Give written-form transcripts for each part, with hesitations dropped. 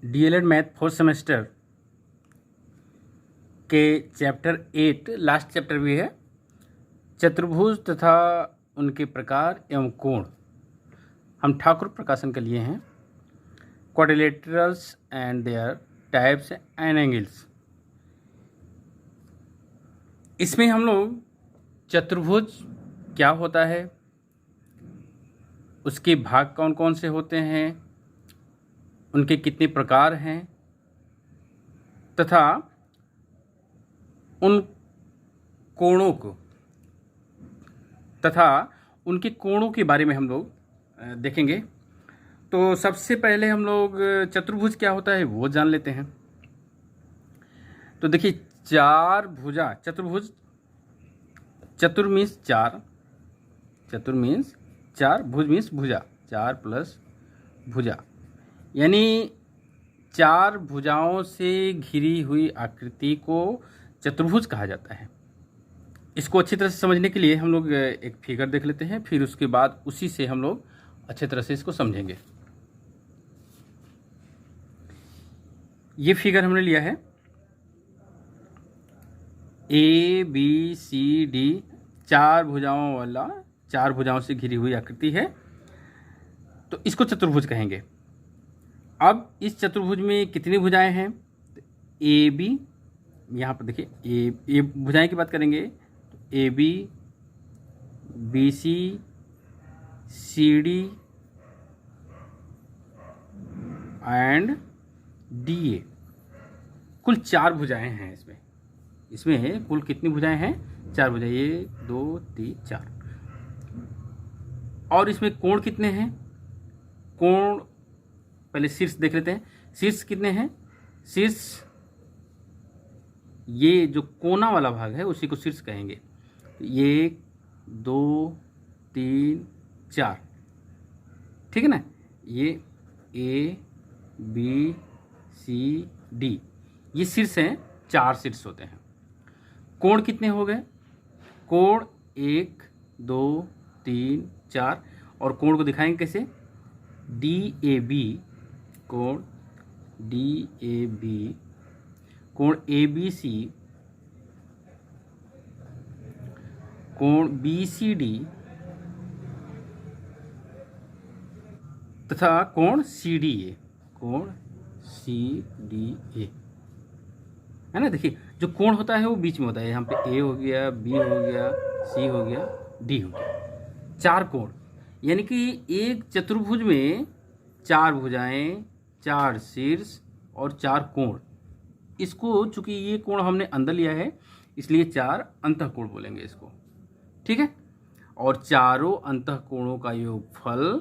DElEd math fourth semester के chapter 8 last chapter भी है, चतुर्भुज तथा उनके प्रकार एवं कोण। हम ठाकुर प्रकाशन के लिए हैं। Quadrilaterals and there types and angles. इसमें हम लोग चतुर्भुज क्या होता है, उसके भाग कौन कौन से होते हैं, उनके कितने प्रकार हैं, तथा उन कोणों को तथा उनके कोणों के बारे में हम लोग देखेंगे। तो सबसे पहले हम लोग चतुर्भुज क्या होता है वो जान लेते हैं। तो देखिए, चार भुजा चतुर्भुज, चतुर मीन्स चार, चतुर मीन्स चार, भुज मीन्स भुजा, चार प्लस भुजा, यानी चार भुजाओं से घिरी हुई आकृति को चतुर्भुज कहा जाता है। इसको अच्छी तरह से समझने के लिए हम लोग एक फिगर देख लेते हैं, फिर उसके बाद उसी से हम लोग अच्छी तरह से इसको समझेंगे। ये फिगर हमने लिया है ए बी सी डी, चार भुजाओं वाला, चार भुजाओं से घिरी हुई आकृति है, तो इसको चतुर्भुज कहेंगे। अब इस चतुर्भुज में कितनी भुजाएं हैं? ए बी, यहाँ पर देखिए ए भुजाएं की बात करेंगे तो A B, B C, C D and D A, कुल चार भुजाएं हैं इसमें कुल कितनी भुजाएं हैं? चार भुजाएं, 1 2 3 4। और इसमें कोण कितने हैं? कोण पहले शीर्ष देख लेते हैं। शीर्ष कितने हैं? शीर्ष, ये जो कोना वाला भाग है उसी को शीर्ष कहेंगे। 1 2 3 4, ठीक है ना। ये ए बी सी डी, ये शीर्ष हैं, चार शीर्ष होते हैं। कोण कितने हो गए? कोण 1 2 3 4, और कोण को दिखाएंगे कैसे? डी ए बी, कोण डी ए बी, कोण ए बी सी, कोण बी सी डी तथा कोण सी डी ए, कोण सी डी ए, है ना। देखिए, जो कोण होता है वो बीच में होता है, यहाँ पे ए हो गया, बी हो गया, सी हो गया, डी हो गया, चार कोण। यानी कि एक चतुर्भुज में चार भुजाएं, चार शीर्ष और चार कोण। इसको चूंकि ये कोण हमने अंदर लिया है इसलिए चार अंतःकोण बोलेंगे इसको, ठीक है। और चारों अंतःकोणों का योगफल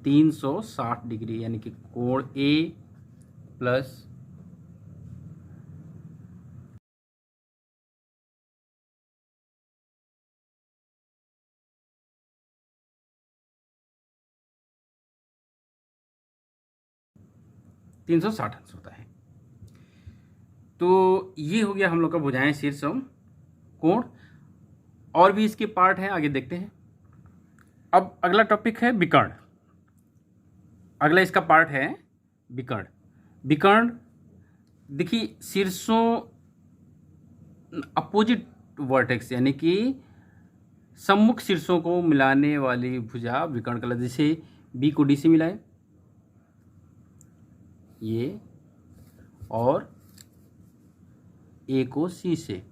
360 डिग्री, यानी कि कोण ए प्लस तीन सौ साठ अंश होता है। तो ये हो गया हम लोग का भुजाएं, शीर्ष और कोण। और भी इसके पार्ट हैं, आगे देखते हैं। अब अगला टॉपिक है विकर्ण। अगला इसका पार्ट है विकर्ण। विकर्ण देखिए, शीर्षों अपोजिट वर्टेक्स, यानी कि सम्मुख शीर्षों को मिलाने वाली भुजा विकर्ण कहलाती है। जैसे बी को डी से मिलाए ये, और ए को सी से,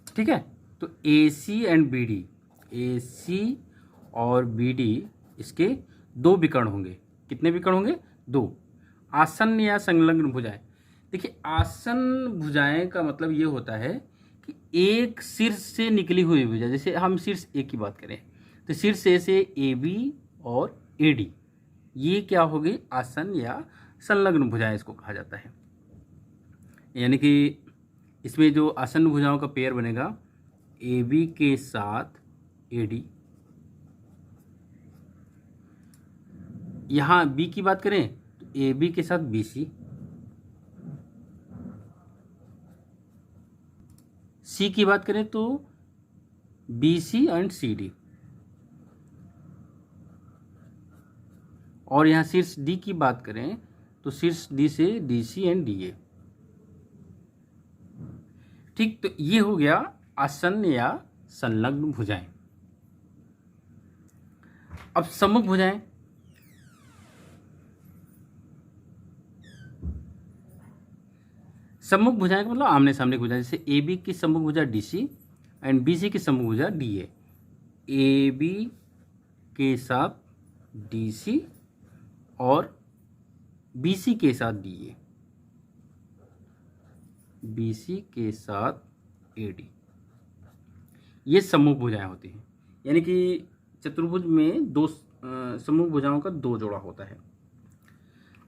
ठीक है। तो ए सी एंड बी डी, ए सी और बी डी, इसके दो विकर्ण होंगे। कितने विकर्ण होंगे? दो। आसन्न या संलग्न भुजाएं। देखिए, आसन्न भुजाएं का मतलब ये होता है कि एक शीर्ष से निकली हुई भुजा, जैसे हम शीर्ष ए की बात करें तो शीर्ष ए से ए बी और ए डी, ये क्या होगी? आसन्न या संलग्न भुजाएं इसको कहा जाता है। यानी कि इसमें जो आसन्न भुजाओं का पेयर बनेगा ए बी के साथ ए डी। यहाँ बी की बात करें तो ए बी के साथ बी सी, सी की बात करें तो B C and C D. और यहाँ शीर्ष डी की बात करें तो शीर्ष डी से D C and D A. ठीक, तो ये हो गया आसन्न या संलग्न भुजाएं। अब सम्मुख भुजाएं। सम्मुख भुजाएं का मतलब आमने सामने भुजाएं, जैसे ए बी की सम्मुख भुजा D C and B C की सम्मुख भुजा डी ए। ए बी के साथ डी सी और बी सी के साथ डी ए, बी सी के साथ ए डी, ये सम्मुख भुजाएं होती हैं। यानी कि चतुर्भुज में दो सम्मुख भुजाओं का दो जोड़ा होता है,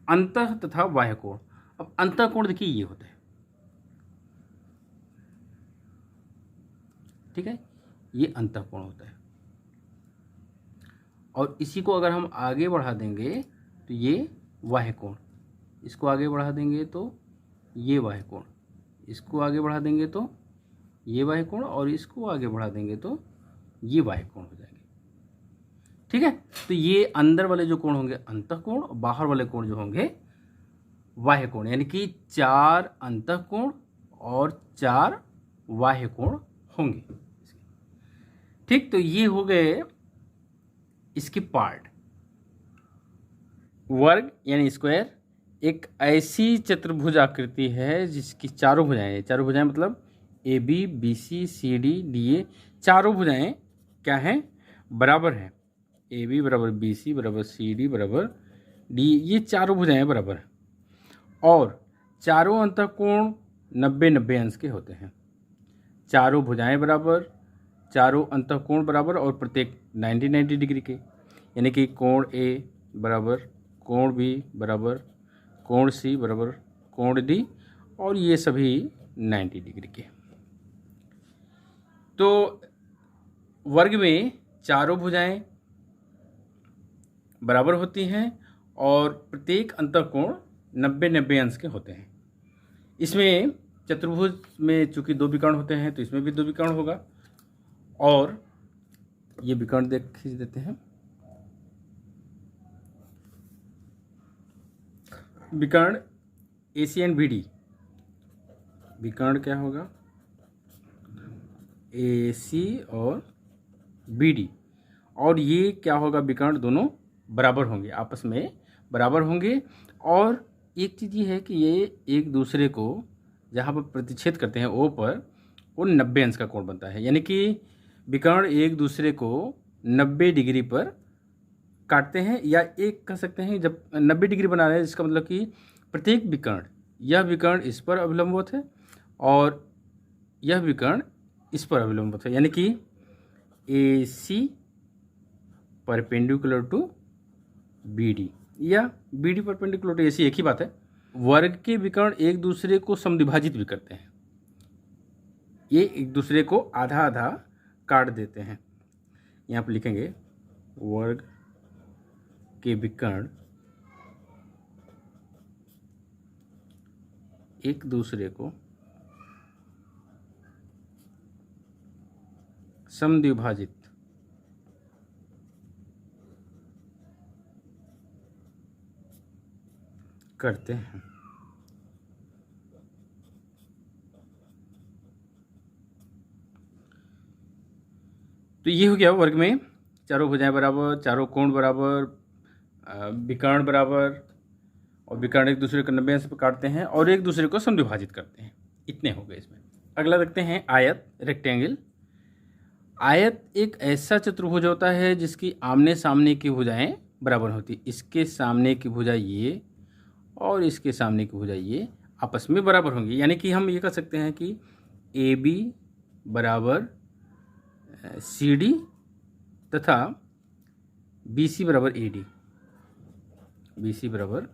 अंतः तथा बाह्य कोण। अब अंतः कोण देखिए ये होता है, ठीक है, ये अंतः कोण होता है। और इसी को अगर हम आगे बढ़ा देंगे तो ये बाह्य कोण, इसको आगे बढ़ा देंगे तो ये बाह्य कोण, इसको आगे बढ़ा देंगे तो ये बाह्य कोण, और इसको आगे बढ़ा देंगे तो ये बाह्य कोण हो जाएंगे। ठीक है, तो ये अंदर वाले जो कोण होंगे अंतः कोण, और बाहर वाले कोण जो होंगे बाह्य कोण, यानी कि 4 अंतः कोण और 4 बाह्य कोण होंगे। ठीक, तो ये हो गए इसके पार्ट। वर्ग यानी स्क्वायर एक ऐसी चतुर्भुज आकृति है जिसकी चारों भुजाएं मतलब A B B C C D D A, चारों भुजाएं क्या हैं, बराबर हैं। ए बी बराबर बी सी बराबर सी डी बराबर डी, ये चारों भुजाएं बराबर हैं। और चारों अंतःकोण 90-90 अंश के होते हैं। चारों भुजाएं बराबर, चारों अंतःकोण बराबर, और प्रत्येक 90-90 डिग्री के, यानी कि कोण ए बराबर कोण बी बराबर कोण सी बराबर कोण डी, और ये सभी 90 डिग्री के। तो वर्ग में चारों भुजाएं बराबर होती हैं और प्रत्येक अंतःकोण 90-90 अंश के होते हैं। इसमें चतुर्भुज में चूंकि 2 विकर्ण होते हैं तो इसमें भी 2 विकर्ण होगा। और ये विकर्ण खींच देते हैं। विकर्ण ए सी एंड बी डी, विकर्ण क्या होगा, ए सी और बी डी, और ये क्या होगा, विकर्ण दोनों बराबर होंगे, आपस में बराबर होंगे। और एक चीज़ ये है कि ये एक दूसरे को जहाँ पर प्रतिच्छेद करते हैं ओ पर, वो 90 अंश का कोण बनता है। यानी कि विकर्ण एक दूसरे को 90 डिग्री पर काटते हैं, या एक कह सकते हैं जब 90 डिग्री बना रहे हैं इसका मतलब कि प्रत्येक विकर्ण, यह विकर्ण इस पर अभिलंबित है और यह विकर्ण इस पर अभिलंबित है, यानी कि A C perpendicular to B D या B D perpendicular to A C, एक ही बात है। वर्ग के विकर्ण एक दूसरे को समद्विभाजित भी करते हैं, ये एक दूसरे को आधा आधा काट देते हैं। यहाँ पर लिखेंगे वर्ग के विकर्ण एक दूसरे को समद्विभाजित करते हैं। तो ये हो गया वर्ग में चारों भुजाएं बराबर, चारों कोण बराबर, विकर्ण बराबर, और विकर्ण एक दूसरे को 90 अंश पर काटते हैं और एक दूसरे को समद्विभाजित करते हैं। इतने हो गए इसमें। अगला देखते हैं आयत, रेक्टेंगल। आयत एक ऐसा चतुर्भुज होता है जिसकी आमने सामने की भुजाएं बराबर होती। इसके सामने की भुजा ये और इसके सामने की भुजा ये आपस में बराबर होंगी। यानी कि हम ये कह सकते हैं कि ए बी बराबर सी डी तथा बी सी बराबर ए डी, बी सी बराबर,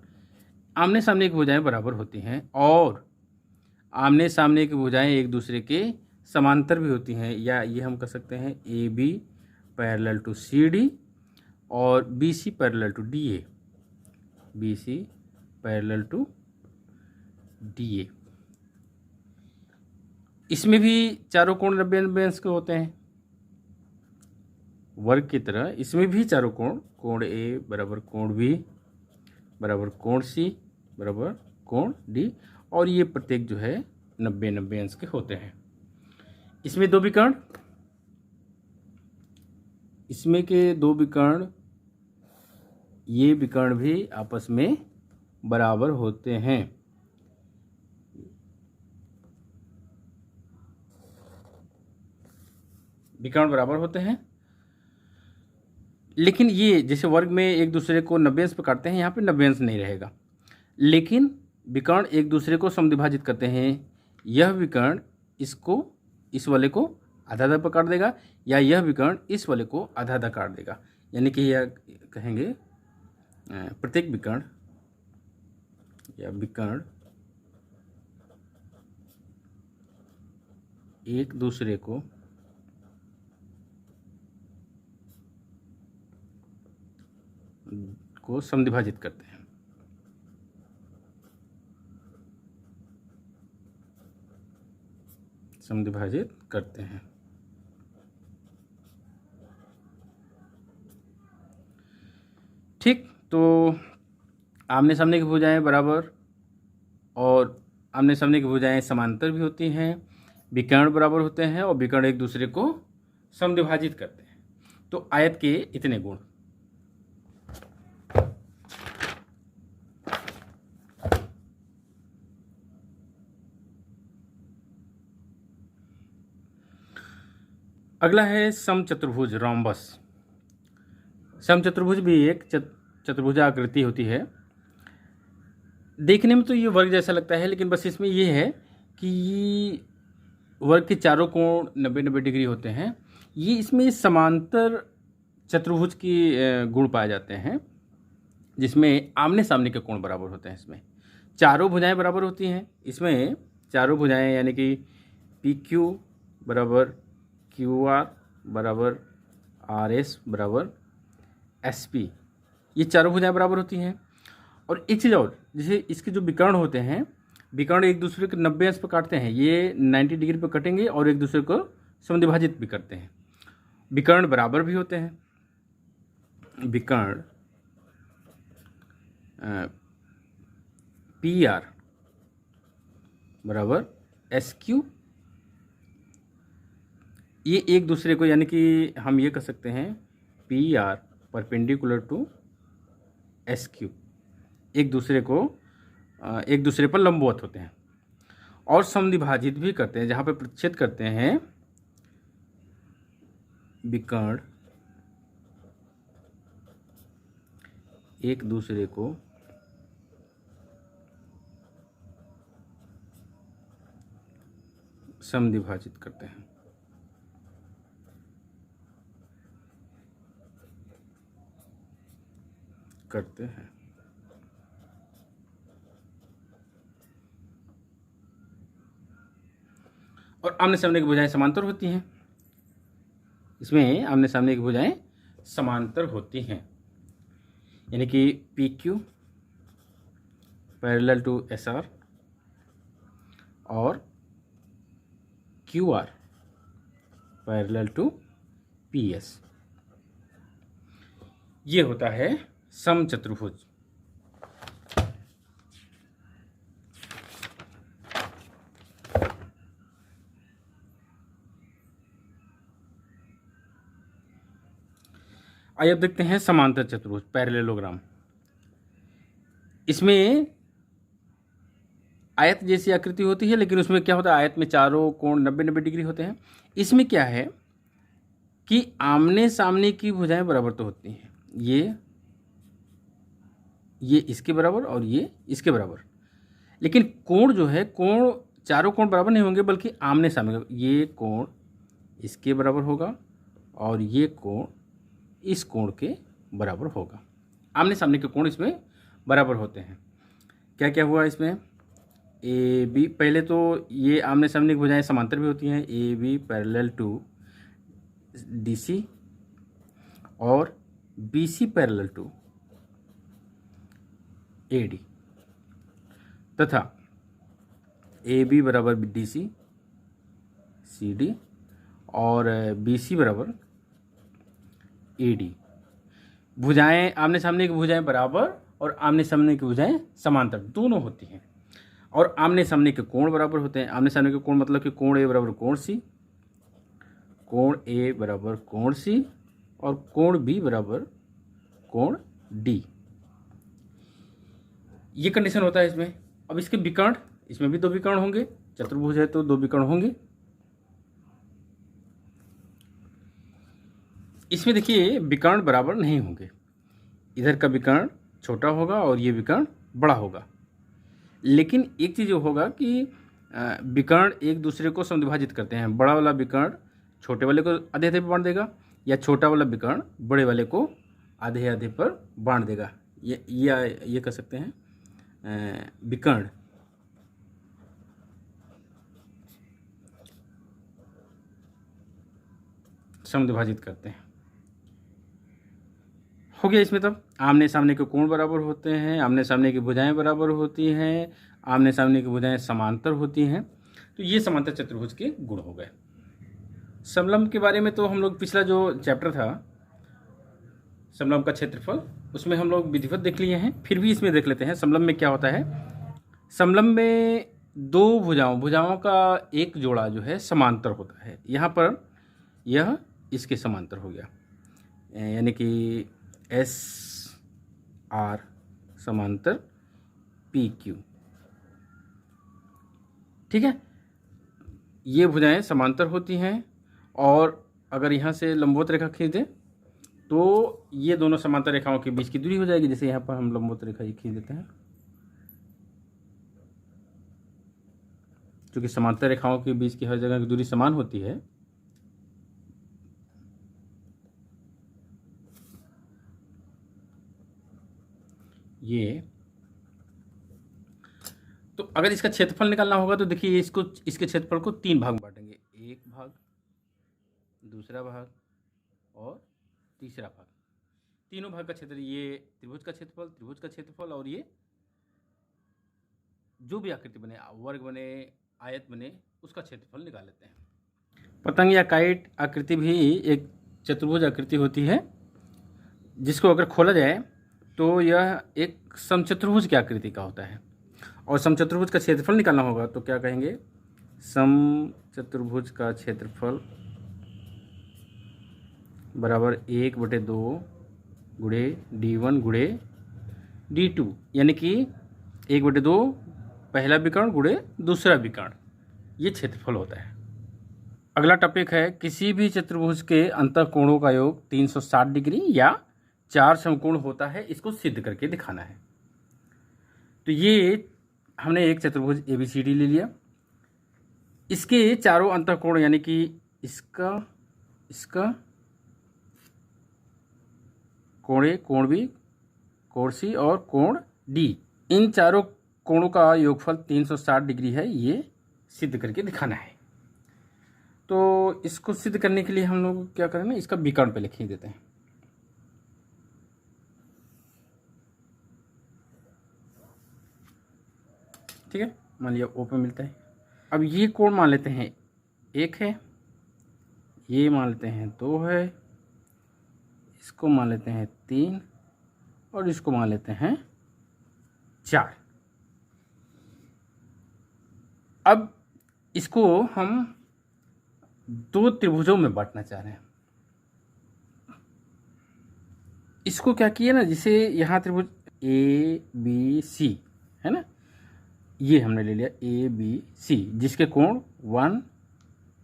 आमने सामने की भुजाएं बराबर होती हैं और आमने सामने की भुजाएं एक दूसरे के समांतर भी होती हैं। या ये हम कह सकते हैं A B parallel to C D और B C parallel to D A, B C parallel to D A. इसमें भी चारों कोण 90 अंश के होते हैं। वर्ग की तरह इसमें भी चारों कोण, कोण ए बराबर कोण बी बराबर कोण सी बराबर कोण डी, और ये प्रत्येक जो है 90-90 अंश के होते हैं। इसमें दो विकर्ण, इसमें के दो विकर्ण, ये विकर्ण भी आपस में बराबर होते हैं। विकर्ण बराबर होते हैं, लेकिन ये जैसे वर्ग में एक दूसरे को 90 अंश पर काटते हैं, यहाँ पे 90 अंश नहीं रहेगा, लेकिन विकर्ण एक दूसरे को समद्विभाजित करते हैं। यह विकर्ण इसको, इस वाले को आधा आधा पर काट देगा, या यह विकर्ण इस वाले को आधा आधा काट देगा। यानी कि यह कहेंगे प्रत्येक विकर्ण या विकर्ण एक दूसरे को समद्विभाजित करते हैं। समद्विभाजित करते हैं। ठीक, तो आमने सामने की भुजाएं बराबर और आमने सामने की भुजाएं समांतर भी होती हैं, विकर्ण बराबर होते हैं और विकर्ण एक दूसरे को समद्विभाजित करते हैं। तो आयत के इतने गुण। अगला है समचतुर्भुज, रोम्बस। समचतुर्भुज भी एक चतुर्भुजाकृति होती है। देखने में तो ये वर्ग जैसा लगता है, लेकिन बस इसमें ये है कि वर्ग के चारों कोण 90-90 डिग्री होते हैं। ये इसमें समांतर चतुर्भुज की गुण पाए जाते हैं, जिसमें आमने सामने के कोण बराबर होते हैं। इसमें चारों भुजाएं बराबर होती हैं। इसमें चारों भुजाएं यानी कि पी क्यू बराबर क्यू आर बराबर आर एस बराबर एस पी, ये चारों भुजाएं बराबर होती हैं। और एक चीज़ और, जैसे इसके जो विकर्ण होते हैं, विकर्ण एक दूसरे के 90 अंश पर काटते हैं, ये 90 डिग्री पर कटेंगे और एक दूसरे को समद्विभाजित भी करते हैं। विकर्ण बराबर भी होते हैं। विकर्ण पी आर बराबर एस क्यू, ये एक दूसरे को, यानी कि हम ये कह सकते हैं P R perpendicular to S Q, एक दूसरे पर लंबवत होते हैं और समद्विभाजित भी करते हैं। जहाँ पे प्रतिच्छेद करते हैं, विकर्ण एक दूसरे को समद्विभाजित करते हैं। और आमने सामने की भुजाएं समांतर होती हैं। इसमें आमने सामने की भुजाएं समांतर होती हैं, यानी कि P Q parallel to S R और Q R parallel to P S. ये होता है समचतुर्भुज। आइए अब देखते हैं समांतर चतुर्भुज, पैरेललोग्राम। इसमें आयत जैसी आकृति होती है, लेकिन उसमें क्या होता है, आयत में चारों कोण 90-90 डिग्री होते हैं। इसमें क्या है कि आमने सामने की भुजाएं बराबर तो होती हैं, ये इसके बराबर और ये इसके बराबर, लेकिन कोण जो है, कोण चारों कोण बराबर नहीं होंगे, बल्कि आमने सामने का, ये कोण इसके बराबर होगा और ये कोण इस कोण के बराबर होगा। आमने सामने के कोण इसमें बराबर होते हैं। क्या क्या हुआ इसमें, ए बी, पहले तो ये आमने सामने की भुजाएं समांतर भी होती हैं, A B parallel to D C और B C parallel to A D, तथा ए बी बराबर डी सी सी डी और बी सी बराबर ए डी। भुजाएं, आमने सामने की भुजाएं बराबर और आमने सामने की भुजाएं समांतर दोनों होती हैं, और आमने सामने के कोण बराबर होते हैं। आमने सामने के कोण मतलब कि कोण ए बराबर कोण सी, कोण ए बराबर कोण सी, और कोण बी बराबर कोण डी। ये कंडीशन होता है इसमें। अब इसके विकर्ण, इसमें भी दो विकर्ण होंगे, चतुर्भुज है तो दो विकर्ण होंगे। इसमें देखिए विकर्ण बराबर नहीं होंगे, इधर का विकर्ण छोटा होगा और ये विकर्ण बड़ा होगा। लेकिन एक चीज़ होगा कि विकर्ण एक दूसरे को समद्विभाजित करते हैं। बड़ा वाला विकर्ण छोटे वाले को आधे आधे पर बांट देगा, या छोटा वाला विकर्ण बड़े वाले को आधे आधे पर बांट देगा। ये कह सकते हैं विकर्ण समद्विभाजित करते हैं। हो गया इसमें। तब आमने सामने के कोण बराबर होते हैं, आमने सामने की भुजाएं बराबर होती हैं, आमने सामने की भुजाएं समांतर होती हैं। तो ये समांतर चतुर्भुज के गुण हो गए। समलंब के बारे में तो हम लोग पिछला जो चैप्टर था समलंब का क्षेत्रफल, उसमें हम लोग विधिवत देख लिए हैं, फिर भी इसमें देख लेते हैं समलंब में क्या होता है। समलंब में दो भुजाओं का एक जोड़ा जो है समांतर होता है। यहाँ पर यह इसके समांतर हो गया, यानी कि एस आर समांतर पी क्यू। ठीक है, ये भुजाएं समांतर होती हैं, और अगर यहाँ से लंबवत रेखा खींच दें तो ये दोनों समांतर रेखाओं के बीच की दूरी हो जाएगी। जैसे यहाँ पर हम लंबवत रेखा ये खींच देते हैं, क्योंकि समांतर रेखाओं के बीच की हर जगह की दूरी समान होती है। ये तो अगर इसका क्षेत्रफल निकालना होगा तो देखिए इसके क्षेत्रफल को तीन भाग में बांटेंगे, एक भाग, दूसरा भाग और तीसरा भाग। तीनों भाग का क्षेत्र, ये त्रिभुज का क्षेत्रफल और ये जो भी आकृति बने, वर्ग बने, आयत बने, उसका क्षेत्रफल निकाल लेते हैं। पतंग या काइट आकृति भी एक चतुर्भुज आकृति होती है, जिसको अगर खोला जाए तो यह एक समचतुर्भुज की आकृति का होता है। और समचतुर्भुज का क्षेत्रफल निकालना होगा तो क्या कहेंगे, समचतुर्भुज का क्षेत्रफल बराबर 1/2 गुणे d1 गुणे d2, यानी कि 1/2 पहला विकर्ण गुणे दूसरा विकर्ण, ये क्षेत्रफल होता है। अगला टॉपिक है, किसी भी चतुर्भुज के अंतःकोणों का योग 360 डिग्री या 4 समकोण होता है, इसको सिद्ध करके दिखाना है। तो ये हमने एक चतुर्भुज ABCD ले लिया, इसके चारों अंतःकोण यानी कि इसका कोण ए, कोण बी, कोण सी और कोण डी, इन चारों कोणों का योगफल 360 डिग्री है, ये सिद्ध करके दिखाना है। तो इसको सिद्ध करने के लिए हम लोग क्या करें ना, इसका विकर्ण पहले खींच देते हैं। ठीक है, मान लिया O पे मिलता है। अब ये कोण मान लेते हैं 1 है, ये मान लेते हैं 2 है, इसको मान लेते हैं 3 और इसको मान लेते हैं 4। अब इसको हम दो त्रिभुजों में बांटना चाह रहे हैं। इसको क्या किया ना, जिसे यहाँ त्रिभुज ABC है ना, ये हमने ले लिया ABC, जिसके कोण 1,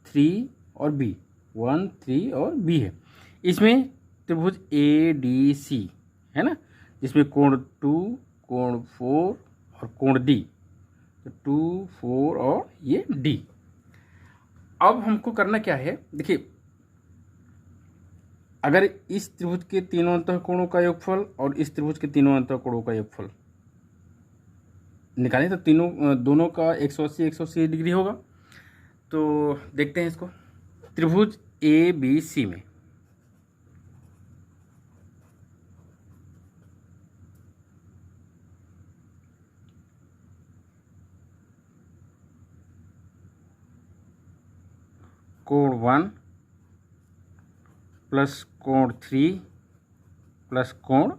3 और B, 1, 3 और B है। इसमें त्रिभुज ADC है ना, जिसमें कोण 2, कोण 4 और कोण D, तो 2, 4 और ये D। अब हमको करना क्या है, देखिए अगर इस त्रिभुज के तीनों अंतःकोणों का योगफल और इस त्रिभुज के तीनों अंतःकोणों का योगफल निकालें तो दोनों का 180 डिग्री होगा। तो देखते हैं इसको, त्रिभुज ABC में कोण 1 प्लस कोण 3 प्लस कोण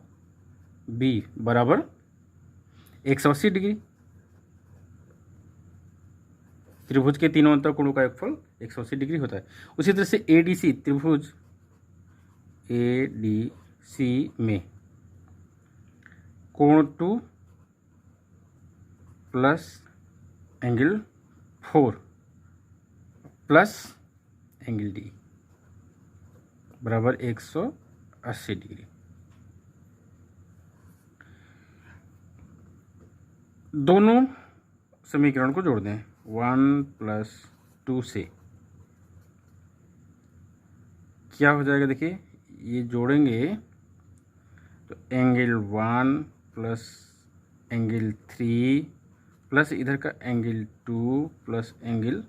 बी बराबर 180 डिग्री। त्रिभुज के तीनों अंतर कोणों का योगफल 180 डिग्री होता है। उसी तरह से एडीसी, त्रिभुज एडीसी में कोण 2 plus angle 4 plus angle D बराबर 180 डिग्री। दोनों समीकरण को जोड़ दें 1 प्लस 2 से क्या हो जाएगा, देखिए ये जोड़ेंगे तो एंगल 1 प्लस एंगल 3 प्लस इधर का एंगल 2 प्लस एंगल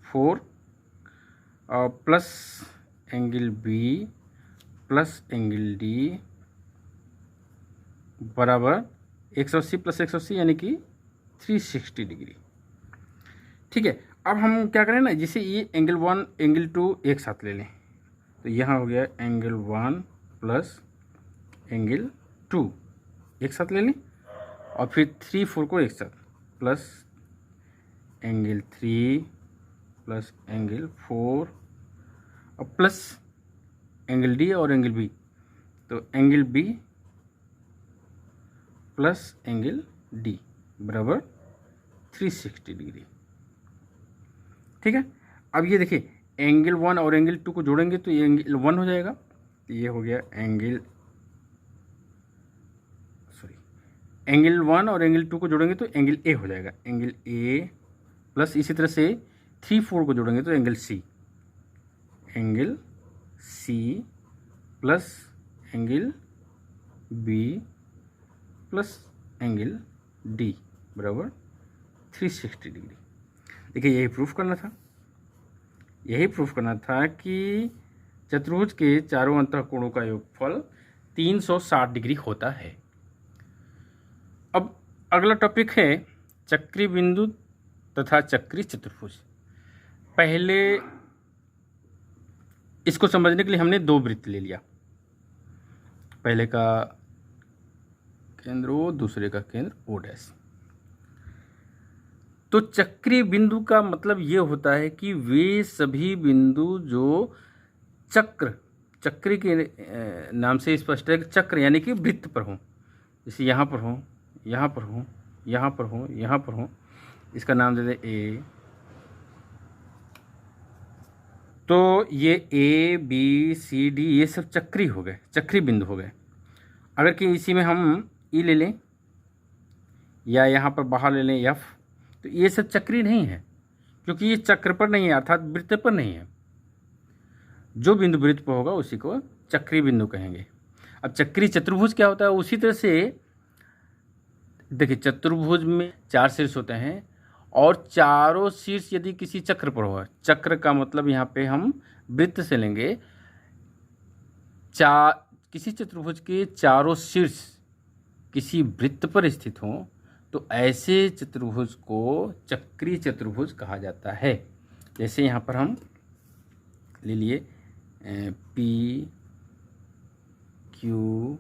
4 और plus angle B plus angle D बराबर 180 प्लस 180 यानी कि 360 डिग्री। ठीक है, अब हम क्या करें ना, जैसे ये एंगल 1 एंगल 2 एक साथ ले लें तो यहाँ हो गया एंगल 1 प्लस एंगल 2 एक साथ ले लें और फिर 3 4 को एक साथ प्लस एंगल 3 प्लस एंगल 4 और प्लस एंगल डी और एंगल बी, तो angle B plus angle D बराबर 360 डिग्री। ठीक है, अब ये देखिए एंगल 1 और एंगल 2 को जोड़ेंगे तो ये एंगल 1 हो जाएगा, तो ये हो गया एंगल 1 और एंगल 2 को जोड़ेंगे तो एंगल ए हो जाएगा, एंगल ए प्लस इसी तरह से 3 4 को जोड़ेंगे तो angle C plus angle B plus angle D बराबर 360 डिग्री। देखिए यही प्रूफ करना था कि चतुर्भुज के चारों अंतःकोणों का योगफल 360 डिग्री होता है। अब अगला टॉपिक है चक्री बिंदु तथा चक्री चतुर्भुज। पहले इसको समझने के लिए हमने दो वृत्त ले लिया, पहले का केंद्र ओ, दूसरे का केंद्र ओ डैश। तो चक्रीय बिंदु का मतलब ये होता है कि वे सभी बिंदु जो चक्र के नाम से स्पष्ट है, चक्र यानी कि वृत्त पर हो, जैसे यहाँ पर हो, यहाँ पर हो, यहाँ पर हो, यहाँ पर हो, इसका नाम दे दे ए। तो ये ए बी सी डी ये सब चक्री हो गए, चक्री बिंदु हो गए। अगर कि इसी में हम ई ले लें या यहाँ पर बाहर ले लें एफ, तो ये सब चक्री नहीं है क्योंकि ये चक्र पर नहीं है, अर्थात वृत्त पर नहीं है। जो बिंदु वृत्त पर होगा उसी को चक्री बिंदु कहेंगे। अब चक्री चतुर्भुज क्या होता है, उसी तरह से देखिए चतुर्भुज में 4 शीर्ष होते हैं और चारों शीर्ष यदि किसी चक्र पर होगा, चक्र का मतलब यहाँ पे हम वृत्त से लेंगे, किसी चतुर्भुज के चारों शीर्ष किसी वृत्त पर स्थित हों तो ऐसे चतुर्भुज को चक्री चतुर्भुज कहा जाता है। जैसे यहाँ पर हम ले लिए पी क्यू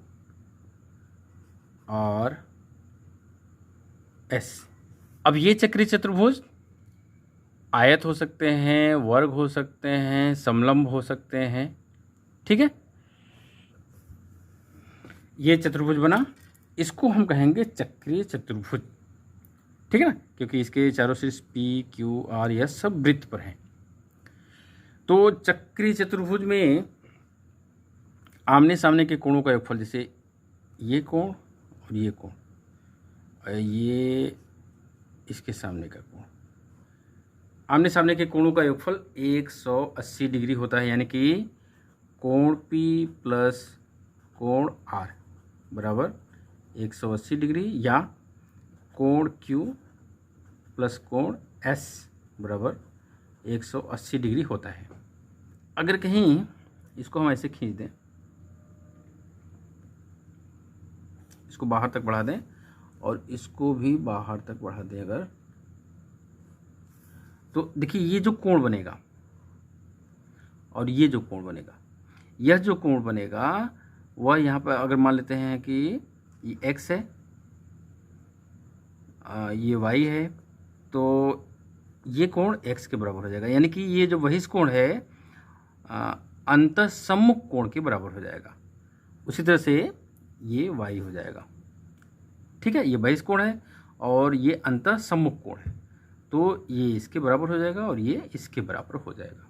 और एस। अब ये चक्री चतुर्भुज आयत हो सकते हैं, वर्ग हो सकते हैं, समलंब हो सकते हैं। ठीक है, ये चतुर्भुज बना, इसको हम कहेंगे चक्रीय चतुर्भुज। ठीक है ना, क्योंकि इसके चारों शीर्ष पी क्यू आर एस सब वृत्त पर हैं। तो चक्रीय चतुर्भुज में आमने सामने के कोणों का योगफल, जैसे ये कोण और ये कोण, ये इसके सामने का कोण, आमने सामने के कोणों का योगफल 180 डिग्री होता है, यानी कि कोण P प्लस कोण R बराबर 180 डिग्री, या कोण Q प्लस कोण S बराबर 180 डिग्री होता है। अगर कहीं इसको हम ऐसे खींच दें, इसको बाहर तक बढ़ा दें और इसको भी बाहर तक बढ़ा दें अगर, तो देखिए ये जो कोण बनेगा और ये जो कोण बनेगा, यह जो कोण बनेगा वह यहाँ पर अगर मान लेते हैं कि ये x है, ये y है, तो ये कोण x के बराबर हो जाएगा, यानी कि ये जो बहिष्ठ कोण है अंतःसम्मुख कोण के बराबर हो जाएगा। उसी तरह से ये y हो जाएगा। ठीक है, ये बहिष्ठ कोण है और ये अंतःसम्मुख कोण है, तो ये इसके बराबर हो जाएगा और ये इसके बराबर हो जाएगा।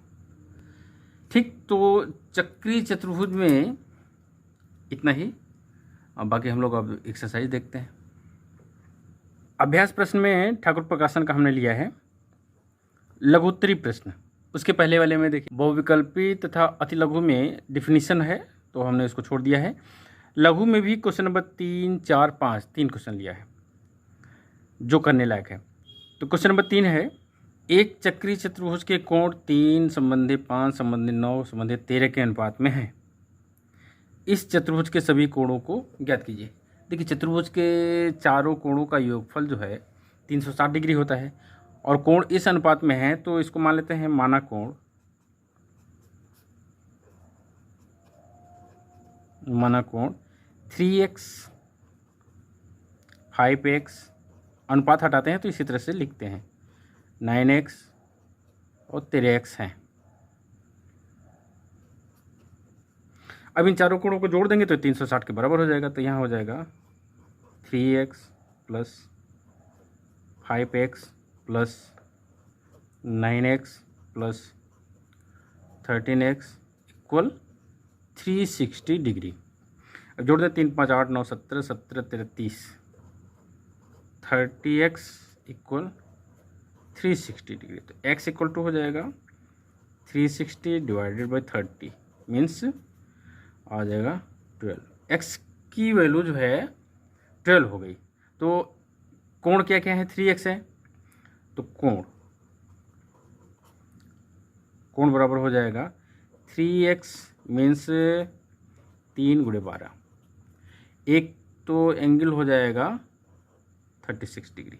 ठीक, तो चक्रीय चतुर्भुज में इतना ही। अब बाकी हम लोग अब एक्सरसाइज देखते हैं। अभ्यास प्रश्न में ठाकुर प्रकाशन का हमने लिया है लघुत्तरी प्रश्न। उसके पहले वाले में देखिए बहुविकल्पी तथा अति लघु में डिफिनीशन है, तो हमने इसको छोड़ दिया है। लघु में भी क्वेश्चन नंबर 3, 4, 5 3 क्वेश्चन लिया है जो करने लायक है। तो क्वेश्चन नंबर 3 है, एक चक्रीय चतुर्भुज के कोण 3 संबंधी 5 संबंधी 9 संबंधी 13 के अनुपात में है। इस चतुर्भुज के सभी कोणों को ज्ञात कीजिए। देखिए चतुर्भुज के चारों कोणों का योगफल जो है 360 डिग्री होता है और कोण इस अनुपात में है, तो इसको मान लेते हैं माना कोण। माना कोण 3x 5x, अनुपात हटाते हैं तो इसी तरह से लिखते हैं 9x और 13x हैं। अब इन चारों कोणों को जोड़ देंगे तो 360 के बराबर हो जाएगा। तो यहाँ हो जाएगा 3x plus 5x plus 9x plus 13x equal 360 degree. अब जोड़ दें 3 5 8 9 17 17 13 30, 30x इक्वल 360 डिग्री। तो x इक्वल टू हो जाएगा 360 डिवाइडेड बाई 30 मीन्स आ जाएगा 12। x की वैल्यू जो है 12 हो गई। तो कोण क्या क्या है, 3x है, तो कोण बराबर हो जाएगा 3x मीन्स 3 गुणे 12। एक तो एंगल हो जाएगा 36 डिग्री।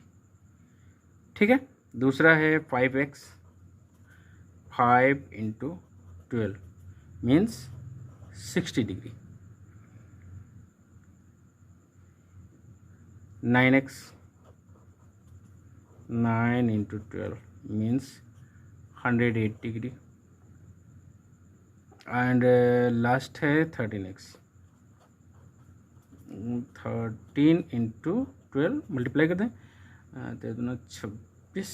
ठीक है, दूसरा है 5x, 5 into 12 means 60 degree. 9x, 9 into 12 means 108 degree. And last है 13x, 13 इंटू 12 मल्टीप्लाई कर दें, 13 दूना 26,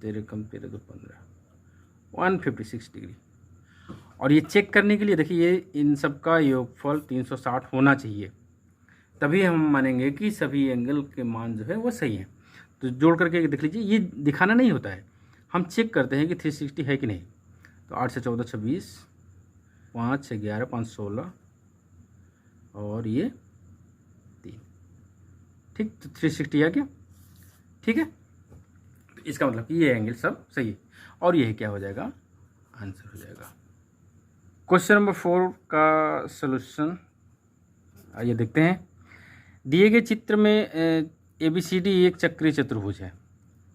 13 कम 13 दो 15, 156 डिग्री। और ये चेक करने के लिए देखिए इन सब का योगफल 360 होना चाहिए, तभी हम मानेंगे कि सभी एंगल के मान जो है वो सही है। तो जोड़ करके देख लीजिए, ये दिखाना नहीं होता है, हम चेक करते हैं कि 360 है कि नहीं। तो 8 से 14 26, 5 से 11 5 16 और ये 3। ठीक, तो 360 आ गया। ठीक है, तो इसका मतलब कि ये एंगल सब सही है और ये क्या हो जाएगा, आंसर हो जाएगा। क्वेश्चन नंबर 4 का सॉल्यूशन आइए देखते हैं। दिए गए चित्र में ABCD एक चक्रीय चतुर्भुज है।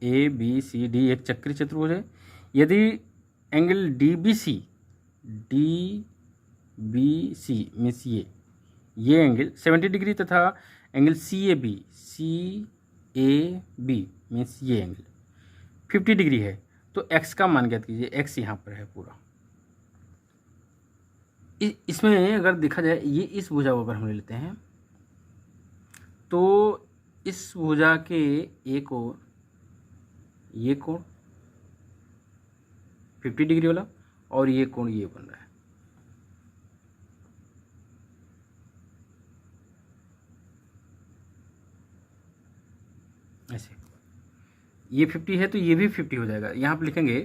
ABCD एक चक्रीय चतुर्भुज है। यदि एंगल DBC मीन्स ये एंगल 70 डिग्री तथा एंगल CAB मीन्स ये एंगल 50 डिग्री है, तो x का मान ज्ञात कीजिए। x यहाँ पर है पूरा। इसमें अगर देखा जाए, ये इस भुजा को अगर हम ले लेते हैं तो इस भुजा के एक और ये कोण 50 डिग्री वाला और ये कोण ये बन रहा है। ऐसे ये 50 है तो ये भी 50 हो जाएगा। यहाँ पर लिखेंगे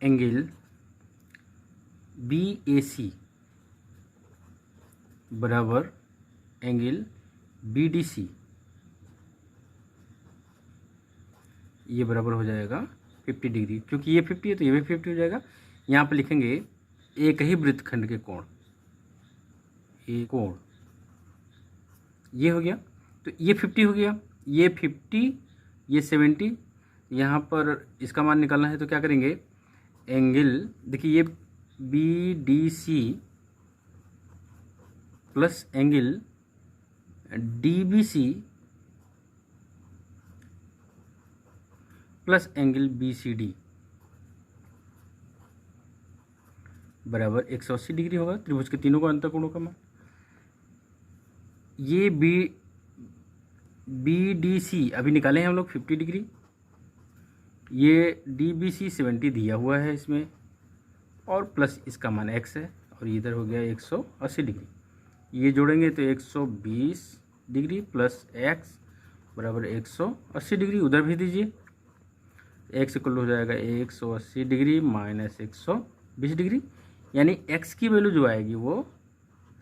एंगल BAC बराबर एंगल BDC, ये बराबर हो जाएगा 50 डिग्री। क्योंकि ये 50 है तो ये भी 50 हो जाएगा। यहाँ पर लिखेंगे एक ही वृत्तखंड के कोण, ये कोण ये हो गया, तो ये 50 हो गया, ये 50, ये 70। यहाँ पर इसका मान निकालना है तो क्या करेंगे, एंगल देखिए ये BDC plus angle DBC plus angle BCD बराबर 180 डिग्री होगा। त्रिभुज के तीनों का अंतःकोणों का मान। ये BDC अभी निकाले हैं हम लोग 50 डिग्री, ये DBC 70 दिया हुआ है इसमें, और प्लस इसका मान x है, और इधर हो गया 180 डिग्री। ये जोड़ेंगे तो 120 डिग्री प्लस x बराबर 180 डिग्री। उधर भी दीजिए, x इक्वल हो जाएगा 180 डिग्री माइनस 120 डिग्री, यानी x की वैल्यू जो आएगी वो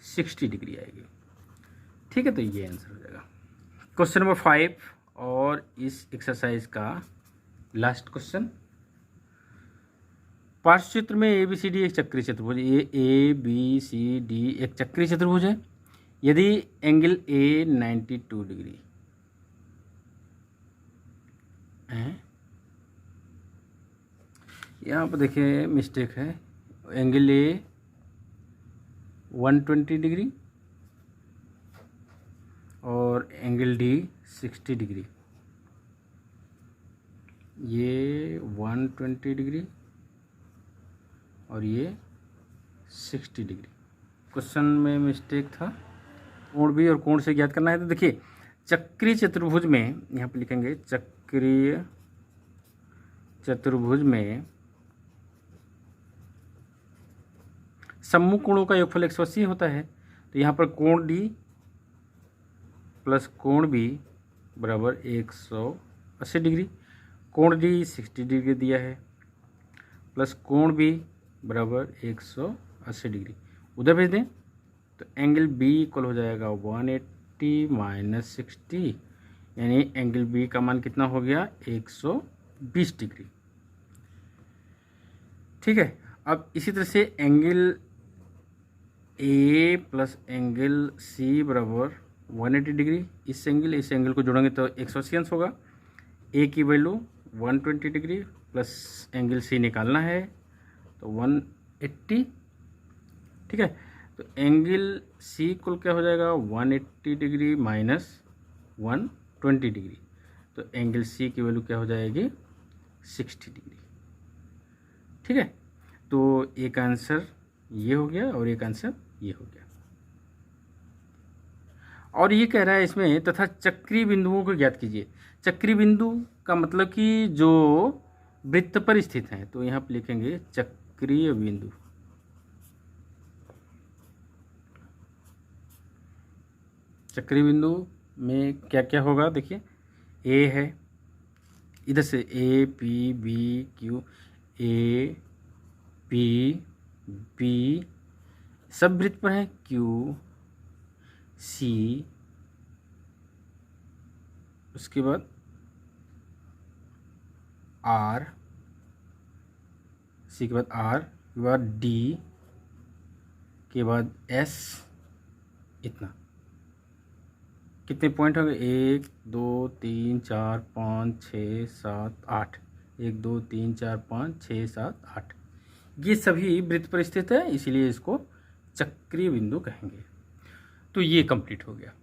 60 डिग्री आएगी। ठीक है, तो ये आंसर हो जाएगा। क्वेश्चन नंबर 5 और इस एक्सरसाइज का लास्ट क्वेश्चन। पार्श्व चित्र में ABCD एक चक्रीय चतुर्भुज, ABCD एक चक्रीय चतुर्भुज है। यदि एंगल A 92 डिग्री है, यहाँ पर देखिए मिस्टेक है, एंगल A 120 डिग्री और एंगल D 60 डिग्री। ये 120 डिग्री और ये 60 डिग्री। क्वेश्चन में मिस्टेक था। कोण भी और कोण से ज्ञात करना है। तो देखिए चक्रीय चतुर्भुज में यहाँ पे लिखेंगे, चक्रीय चतुर्भुज में सम्मुख कोणों का योगफल 180 होता है। तो यहाँ पर कोण D प्लस कोण B बराबर 180 डिग्री। कोण D 60 डिग्री दिया है, प्लस कोण B बराबर 180 डिग्री। उधर भेज दें तो एंगल B इक्वल हो जाएगा 180 माइनस 60, यानी एंगल B का मान कितना हो गया 120 डिग्री। ठीक है, अब इसी तरह से angle A plus angle C बराबर 180 डिग्री। इस एंगल को जोड़ेंगे तो 180 अंश होगा। A की value 120 degree plus angle C निकालना है तो 180। ठीक है, तो एंगल C इक्वल क्या हो जाएगा 180 डिग्री माइनस 120 डिग्री। तो एंगल C की वैल्यू क्या हो जाएगी 60 डिग्री। ठीक है, तो एक आंसर ये हो गया और एक आंसर ये हो गया। और ये कह रहा है इसमें, तथा चक्रीय बिंदुओं को ज्ञात कीजिए। चक्रीय बिंदु का मतलब कि जो वृत्त पर स्थित हैं, तो यहाँ पर लिखेंगे चक्रीय बिंदु। चक्रीय बिंदु में क्या क्या होगा देखिए, A है, इधर से A P B Q, A P B सब वृत्त पर है, Q C, उसके बाद R, C के बाद R के बाद D के बाद S। इतना कितने पॉइंट हो गए 1 2 3 4 5 6 7 8, 1 2 3 4 5 6 7 8, ये सभी वृत्त पर स्थित है, इसीलिए इसको चक्रीय बिंदु कहेंगे। तो ये कंप्लीट हो गया।